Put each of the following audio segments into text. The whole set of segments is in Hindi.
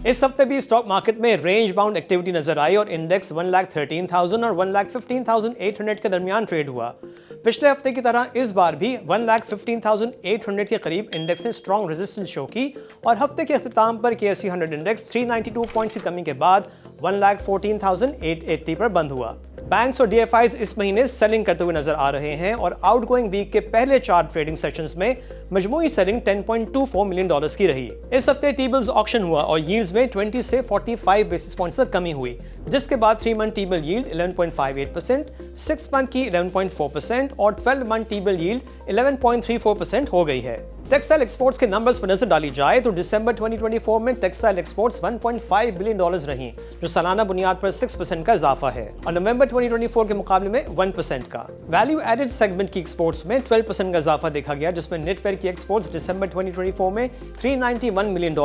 इस हफ्ते भी स्टॉक मार्केट में रेंज बाउंड एक्टिविटी नजर आई और इंडेक्स 1,13,000 और 1,15,800 के दरमियान ट्रेड हुआ। पिछले हफ्ते की तरह इस बार भी 1,15,800 के करीब इंडेक्स ने स्ट्रॉन्ग रेजिस्टेंस शो की और हफ्ते के अख्ताम पर KSE 100 इंडेक्स 392 पॉइंट्स की कमी के बाद 1,14,880 पर बंद हुआ। बैंक्स और DFIs इस महीने सेलिंग करते हुए नजर आ रहे हैं और आउटगोइंग वीक के पहले 4 ट्रेडिंग सेशंस में मजमूई सेलिंग $10.24 मिलियन की रही। इस हफ्ते टी-बिल्स ऑक्शन हुआ और यील्ड्स में 20 से 45 बेसिस पॉइंट्स तक कमी हुई, जिसके बाद 3 मंथ टी-बिल यील्ड 11.58%, 6 मंथ की 11.4% और 12 मंथ टी-बिल यील्ड 11.34% हो गई है। टेक्सटाइल एक्सपोर्ट्स के नंबर्स पर नजर डाली जाए तो दिसंबर 2024 में टेक्सटाइल एक्सपोर्ट्स $1.5 बिलियन रहीं, जो सालाना बुनियाद पर 6% का इजाफा है और नवंबर 2024 के मुकाबले में 1% का। वैल्यू एडेड सेगमेंट की एक्सपोर्ट्स में 12% का इजाफा देखा गया, जिसमें नेटवेयर की एक्सपोर्ट्स दिसंबर 2024 में $391 मिलियन,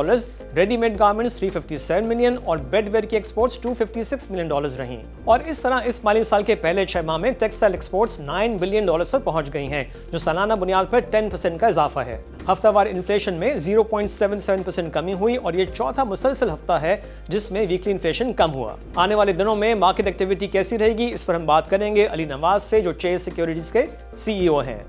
रेडीमेड गारमेंट्स $357 मिलियन और बेडवेयर की एक्सपोर्ट्स $256 मिलियन रहीं। और इस तरह इस माली साल के पहले 6 माह में टेक्सटाइल एक्सपोर्ट्स $9 बिलियन तक पहुंच गई हैं, जो सालाना बुनियाद पर 10% का इजाफा है। हफ्तावार इन्फ्लेशन में 0.77% कमी हुई और ये चौथा मुसलसल हफ्ता है जिसमें वीकली इन्फ्लेशन कम हुआ। आने वाले दिनों में मार्केट एक्टिविटी कैसी रहेगी, इस पर हम बात करेंगे अली नवाज से, जो चेस सिक्योरिटीज के CEO हैं।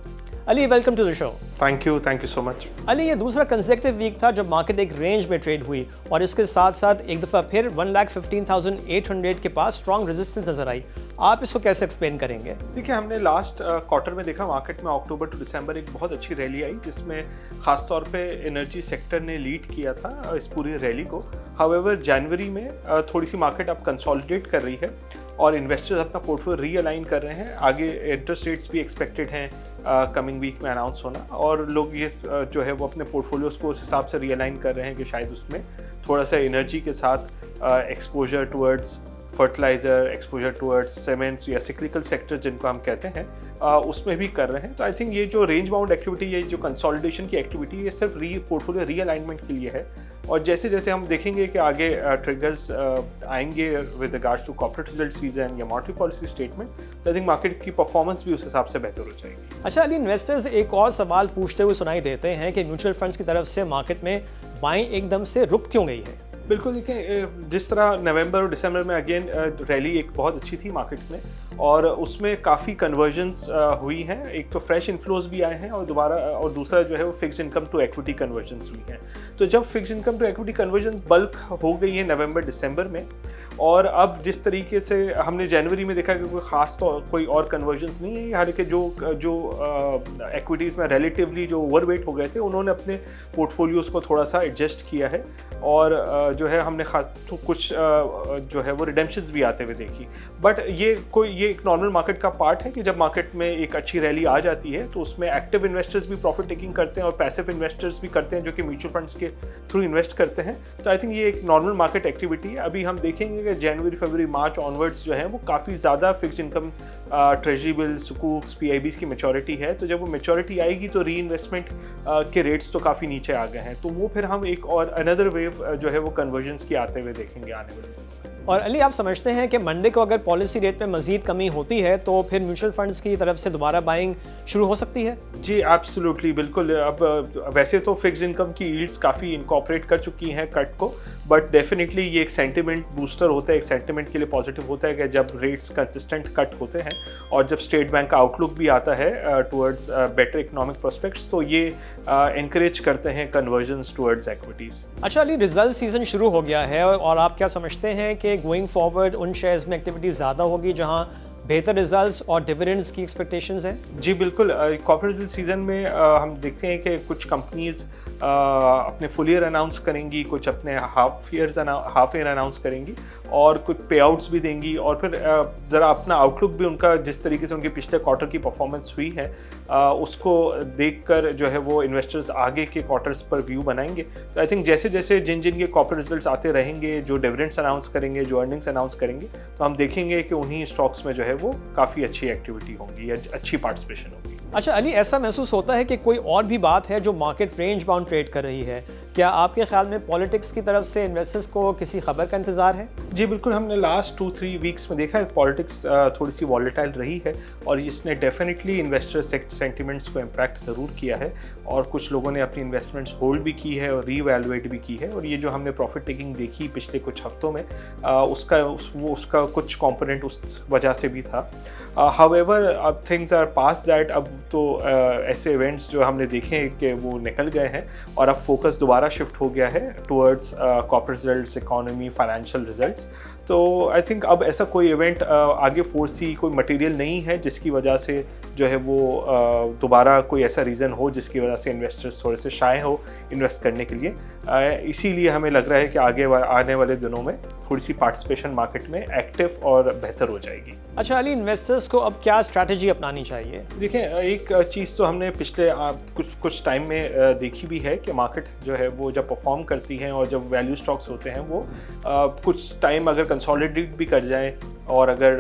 Ali, welcome to the show. Thank you so much. Ali, ये दूसरा कंसेक्टिव वीक था जब मार्केट एक रेंज में ट्रेड हुई और इसके साथ साथ एक दफ़ा फिर 1,15,800 के पास स्ट्रॉन्ग रेजिस्टेंस नजर आई। आप इसको कैसे एक्सप्लेन करेंगे? देखिए, हमने लास्ट क्वार्टर में देखा मार्केट में अक्टूबर टू दिसंबर एक बहुत अच्छी रैली आई, जिसमें खासतौर पे एनर्जी सेक्टर ने लीड किया था इस पूरी रैली को। हाउएवर जनवरी में थोड़ी सी मार्केट अब कंसोलिडेट कर रही है और इन्वेस्टर्स अपना पोर्टफोलियो रीअलाइन कर रहे हैं। आगे इंटरेस्ट रेट्स भी एक्सपेक्टेड हैं कमिंग वीक में अनाउंस होना, और लोग ये जो है वो अपने पोर्टफोलियोज को उस हिसाब से रीअलाइन कर रहे हैं कि शायद उसमें थोड़ा सा एनर्जी के साथ exposure towards fertiliser, exposure towards cements या सिक्लिकल सेक्टर जिनको हम कहते हैं, उसमें भी कर रहे हैं। तो आई थिंक ये जो रेंज बाउंड एक्टिविटी, ये जो कंसोलिडेशन की एक्टिविटी, ये सिर्फ पोर्टफोलियो रीअलाइनमेंट के लिए है। और जैसे जैसे हम देखेंगे कि आगे ट्रिगर्स आएंगे with regards to corporate result season या मॉनेटरी पॉलिसी स्टेटमेंट, तो आई थिंक मार्केट की परफॉर्मेंस भी उस हिसाब से बेहतर हो जाएगी। अच्छा अली, इन्वेस्टर्स एक और सवाल पूछते हुए सुनाई देते हैं कि म्यूचुअल फंड्स की तरफ से मार्केट में बाइंग एकदम से रुक क्यों गई है? बिल्कुल, देखिए, जिस तरह नवंबर और दिसंबर में अगेन रैली एक बहुत अच्छी थी मार्केट में और उसमें काफ़ी कन्वर्जन्स हुई हैं। एक तो फ्रेश इन्फ्लोज भी आए हैं और दूसरा जो है वो fix income to equity convergence हुई हैं। तो जब fix income to equity conversion bulk हो गई है नवंबर दिसंबर में, और अब जिस तरीके से हमने जनवरी में देखा कि कोई और कन्वर्जन्स नहीं है, हालांकि जो एक्विटीज़ में रिलेटिवली जो ओवरवेट हो गए थे उन्होंने अपने पोर्टफोलियोज़ को थोड़ा सा एडजस्ट किया है और जो है हमने कुछ जो है वो रिडेम्पशंस भी आते हुए देखी। बट ये एक नॉर्मल मार्केट का पार्ट है कि जब मार्केट में एक अच्छी रैली आ जाती है तो उसमें एक्टिव इन्वेस्टर्स भी प्रॉफिट टेकिंग करते हैं और पैसिव इन्वेस्टर्स भी करते हैं जो कि म्यूचुअल फंड्स के थ्रू इन्वेस्ट करते हैं। तो आई थिंक ये एक नॉर्मल मार्केट एक्टिविटी है। अभी हम देखेंगे कि जनवरी, फरवरी, मार्च ऑनवर्ड्स जो है वो काफ़ी ज़्यादा फिक्स इनकम ट्रेजरी बिल्स, सुकूक्स, PIBs की मैच्योरिटी है। तो जब वो मैच्योरिटी आएगी तो री इन्वेस्टमेंट के रेट्स तो काफ़ी नीचे आ गए हैं, तो वो फिर हम एक और अनदर वेव जो है वो कन्वर्जेंस की आते हुए देखेंगे आने वाले दिनों में। और अली, आप समझते हैं कि मंडे को अगर पॉलिसी रेट में मजीद कमी होती है तो फिर म्यूचुअल फंड्स की तरफ से दोबारा बाइंग शुरू हो सकती है? जी एब्सोल्युटली, बिल्कुल। अब वैसे तो फिक्स इनकम की यील्ड्स काफ़ी इनकॉर्पोरेट कर चुकी हैं कट को, बट डेफिनेटली ये एक सेंटिमेंट बूस्टर होता है, एक सेंटिमेंट के लिए पॉजिटिव होता है कि जब रेट्स कंसिस्टेंट कट होते हैं और जब स्टेट बैंक का आउटलुक भी आता है टुवर्ड्स बेटर इकोनॉमिक प्रोस्पेक्ट्स, तो ये एनकरेज करते हैं कन्वर्जन्स टुवर्ड्स एक्विटीज़। अच्छा अली, रिजल्ट सीजन शुरू हो गया है और आप क्या समझते हैं कि गोइंग फॉरवर्ड उन शेयर्स में एक्टिविटी ज़्यादा होगी जहां बेहतर रिजल्ट्स और डिविडेंड्स की एक्सपेक्टेशंस हैं? जी बिल्कुल, कॉर्पोरेट रिजल्ट सीजन में हम देखते हैं कि कुछ कंपनीज अपने फुल ईयर अनाउंस करेंगी, कुछ अपने हाफ ईयर अनाउंस करेंगी और कुछ पे आउट्स भी देंगी, और फिर ज़रा अपना आउटलुक भी उनका, जिस तरीके से उनके पिछले क्वार्टर की परफॉर्मेंस हुई है उसको देखकर जो है वो इन्वेस्टर्स आगे के क्वार्टर्स पर व्यू बनाएंगे। तो आई थिंक जैसे जैसे जिन के कॉर्पोरेट रिजल्ट्स आते रहेंगे, जो डिविडेंड्स अनाउंस करेंगे, जो अर्निंग्स अनाउंस करेंगे, तो हम देखेंगे कि उन्हीं स्टॉक्स में जो है वो काफ़ी अच्छी एक्टिविटी होगी या अच्छी पार्टिसिपेशन होगी। अच्छा अली, ऐसा महसूस होता है कि कोई और भी बात है जो मार्केट रेंज बाउंड ट्रेड कर रही है। क्या आपके ख्याल में पॉलिटिक्स की तरफ से इन्वेस्टर्स को किसी खबर का इंतजार है? जी बिल्कुल, हमने लास्ट 2-3 वीक्स में देखा है पॉलिटिक्स थोड़ी सी वॉलेटाइल रही है और इसने डेफिनेटली इन्वेस्टर सेंटिमेंट्स को इम्पैक्ट ज़रूर किया है और कुछ लोगों ने अपनी इन्वेस्टमेंट्स होल्ड भी की है और रीवैल्यूएट भी की है। और ये जो हमने प्रॉफिट टेकिंग देखी पिछले कुछ हफ्तों में उसका कुछ कंपोनेंट उस वजह से भी था। हाउएवर अब थिंग्स आर पास दैट, अब तो ऐसे इवेंट्स जो हमने देखे हैं कि वो निकल गए हैं और अब फोकस दोबारा शिफ्ट हो गया है towards corporate results, economy, financial results. तो आई थिंक अब ऐसा कोई इवेंट आगे फोर्सी कोई मटेरियल नहीं है जिसकी वजह से जो है वो दोबारा कोई ऐसा रीज़न हो जिसकी वजह से इन्वेस्टर्स थोड़े से शाय हो इन्वेस्ट करने के लिए। इसीलिए हमें लग रहा है कि आने वाले दिनों में थोड़ी सी पार्टिसिपेशन मार्केट में एक्टिव और बेहतर हो जाएगी। अच्छा अली, इन्वेस्टर्स को अब क्या स्ट्रैटेजी अपनानी चाहिए? देखिए, एक चीज़ तो हमने पिछले कुछ टाइम में देखी भी है कि मार्केट जो है वो जब परफॉर्म करती है और जब वैल्यू स्टॉक्स होते हैं वो कुछ टाइम अगर कंसोलिडेट भी कर जाएं और अगर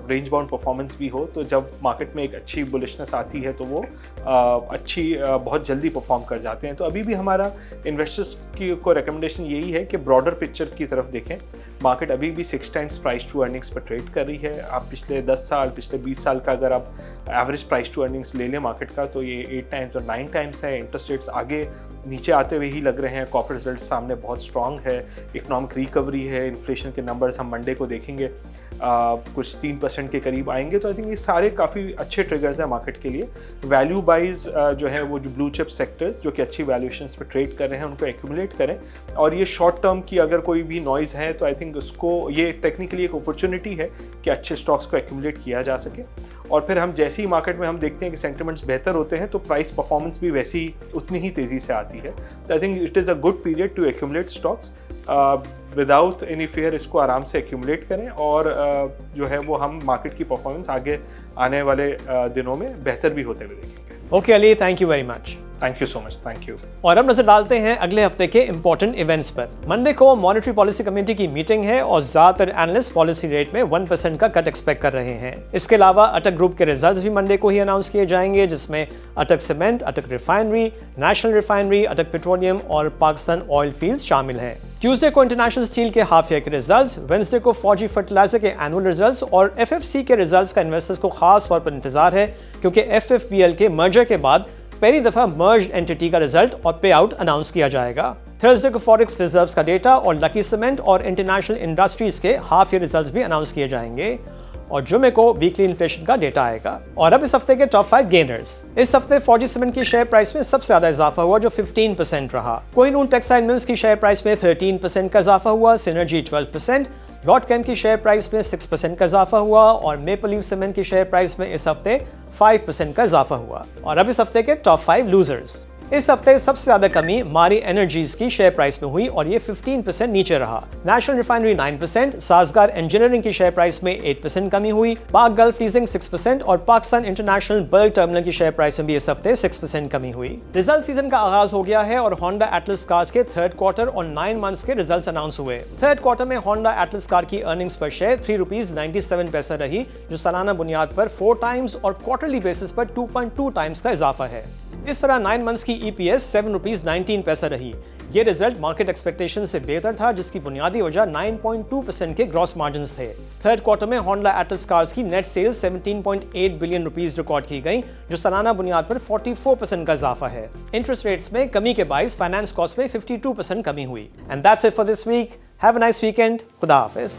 रेंज बाउंड परफॉर्मेंस भी हो तो जब मार्केट में एक अच्छी बुलिशनेस आती है तो वो बहुत जल्दी परफॉर्म कर जाते हैं। तो अभी भी हमारा इन्वेस्टर्स को रिकमेंडेशन यही है कि ब्रॉडर पिक्चर की तरफ देखें। मार्केट अभी भी 6 टाइम्स प्राइस टू अर्निंग्स पर ट्रेड कर रही है। आप पिछले 10 साल, पिछले 20 साल का अगर आप एवरेज प्राइस टू अर्निंग्स ले लें मार्केट का तो ये 8 टाइम्स और 9 टाइम्स है। इंटरेस्ट रेट्स आगे नीचे आते हुए ही लग रहे हैं, कॉर्पोरेट रिजल्ट सामने बहुत स्ट्रांग है, इकोनॉमिक रिकवरी है, इन्फ्लेशन के नंबर्स हम मंडे को देखेंगे कुछ 3% के करीब आएंगे। तो आई थिंक ये सारे काफ़ी अच्छे ट्रिगर्स हैं मार्केट के लिए। वैल्यू बाइज जो है वो जो ब्लू चिप सेक्टर्स जो कि अच्छी वैल्यूएशंस पे ट्रेड कर रहे हैं उनको एक्यूमुलेट करें और ये शॉर्ट टर्म की अगर कोई भी नॉइज़ है तो आई थिंक उसको ये टेक्निकली एक अपॉर्चुनिटी है कि अच्छे स्टॉक्स को एक्यूमुलेट किया जा सके। और फिर हम जैसे ही मार्केट में हम देखते हैं कि सेंटिमेंट्स बेहतर होते हैं तो प्राइस परफॉर्मेंस भी वैसी उतनी ही तेज़ी से आती है। तो I think it is a good period to accumulate stocks without any fear. इसको आराम से एक्यूमुलेट करें और जो है वो हम मार्केट की परफॉर्मेंस आगे आने वाले दिनों में बेहतर भी होते हुए देखेंगे। Okay Ali, thank you very much. Thank you so much. Thank you. और अब नजर डालते हैं अगले हफ्ते के इंपॉर्टेंट इवेंट्स पर। मंडे को मॉनेटरी पॉलिसी कमेटी की मीटिंग है और ज्यादातर एनालिस्ट पॉलिसी रेट में 1% का कट एक्सपेक्ट कर रहे हैं। इसके अलावा अटक ग्रुप के रिजल्ट्स भी मंडे को ही अनाउंस किए जाएंगे जिसमें अटक सीमेंट, अटक रिफाइनरी, नेशनल रिफाइनरी, अटक पेट्रोलियम और पाकिस्तान ऑयल फील्ड्स शामिल हैं। ट्यूसडे को इंटरनेशनल स्टील के हाफ ईयर के रिजल्ट्स, वेंसडे को फौजी फर्टिलाइजर के एनुअल रिजल्ट्स और एफएफसी के रिजल्ट्स का इन्वेस्टर्स को खास तौर पर इंतजार है क्योंकि एफएफपीएल के मर्जर के बाद पहली दफा मर्ज्ड एंटिटी का रिजल्ट और पे आउट अनाउंस किया जाएगा। थर्सडे को फॉरेक्स रिजर्व्स का डेटा और लकी सीमेंट और इंटरनेशनल इंडस्ट्रीज के हाफ ईयर रिजल्ट्स भी अनाउंस किए जाएंगे और जुमे को वीकली इन्फ्लेशन का डेटा आएगा। और अब इस हफ्ते के टॉप 5 गेनर्स। इस हफ्ते फौजी सीमेंट की शेयर प्राइस में सबसे ज्यादा इजाफा हुआ जो 15% रहा। कोहिनूर टेक्सटाइल मिल्स की शेयर प्राइस में 13% का इजाफा हुआ, सिनर्जी 12%, लॉट कैम की शेयर प्राइस में 6% का इजाफा हुआ और मेपल लीफ सीमेंट की शेयर प्राइस में इस हफ्ते 5% का इजाफा हुआ। और अब इस हफ्ते के टॉप 5 लूजर्स। इस हफ्ते सबसे ज्यादा कमी मारी एनर्जीज की शेयर प्राइस में हुई और ये 15% नीचे रहा। नेशनल रिफाइनरी 9%, साजगार इंजीनियरिंग की शेयर प्राइस में 8% कमी हुई, पाक गल्फ लीजिंग 6% और पाकिस्तान इंटरनेशनल बल्क टर्मिनल की शेयर प्राइस में भी इस हफ्ते 6% कमी हुई। रिजल्ट सीजन का आगाज हो गया है और होंडा एटलस कार्स के 3rd क्वार्टर और 9 मंथ्स के रिजल्ट्स अनाउंस हुए। 3rd क्वार्टर में होंडा एटलस कार की अर्निंग्स पर शेयर ₹3.97 रही जो सालाना बुनियाद पर 4 टाइम्स और क्वार्टरली बेसिस पर 2.2 टाइम्स का इजाफा है। इस तरह 9 मंथ्स की EPS ₹7.19 रही। ये रिजल्ट मार्केट एक्सपेक्टेशन से बेहतर था जिसकी बुनियादी वजह 9.2% के ग्रॉस मार्जिन्स थे। 3rd क्वार्टर में होंडा एटलस कार्स की नेट सेल्स ₹17.8 बिलियन रिकॉर्ड की गई जो सालाना बुनियाद पर 44% का इजाफा है। इंटरेस्ट रेट्स में कमी के बाइस फाइनेंस कॉस्ट में 52% कमी हुई। And that's it for this week. Have a nice weekend. खुदा हाफिज।